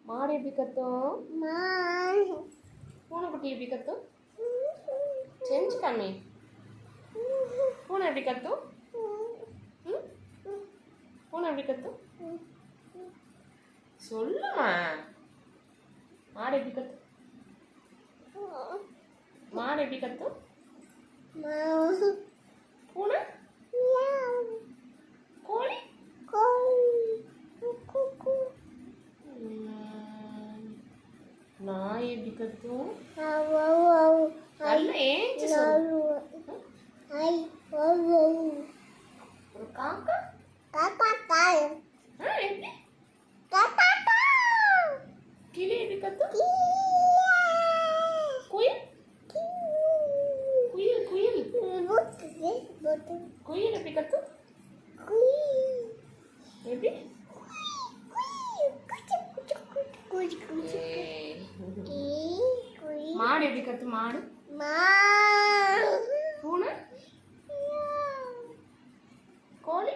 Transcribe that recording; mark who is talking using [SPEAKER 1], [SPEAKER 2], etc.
[SPEAKER 1] மாடு எப்படி கத்தும்? பூனைக்குட்டி எப்படி கத்தும்? செஞ்சு காமி. பூனை எப்படி கத்தும்? பூனை எப்படி கத்தும்? சொல்லுமா. மாடு எப்படி கத்தும்? மாடு எப்படி கத்தும்? பூனை? கோழி? நாய் எப்படி கத்தும்? நல்ல ஏஞ்சி சொல்லு. ஒரு காக்கா? எப்படி? கிளி எப்படி கத்தும்? குயில்? குயில் குயில் குயில் எப்படி கத்தும்? எப்படி? மாடு எப்படி கத்தும்? மாடு? பூனை? கோழி?